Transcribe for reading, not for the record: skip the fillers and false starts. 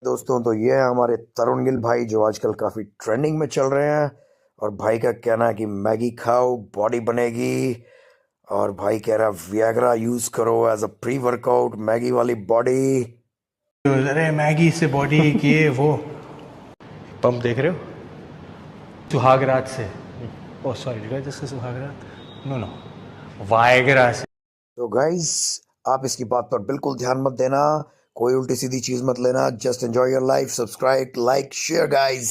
दोस्तों तो ये है हमारे तरुण गिल भाई जो आजकल काफी ट्रेंडिंग में चल रहे हैं। और भाई का कहना है कि मैगी खाओ बॉडी बनेगी। और भाई कह रहा है वियाग्रा यूज करो as a pre workout Maggi वाली बॉडी। अरे मैगी से बॉडी किए वो पंप देख रहे हो सुहाग रात से। Oh sorry did I just say suhaag रात? नो नो, वायग्रा से। तो गाइस आप इसकी बात पर बिल्कुल ध्यान मत देना। कोई उल्टी सीधी चीज मत लेना। Just enjoy your life. Subscribe like share guys.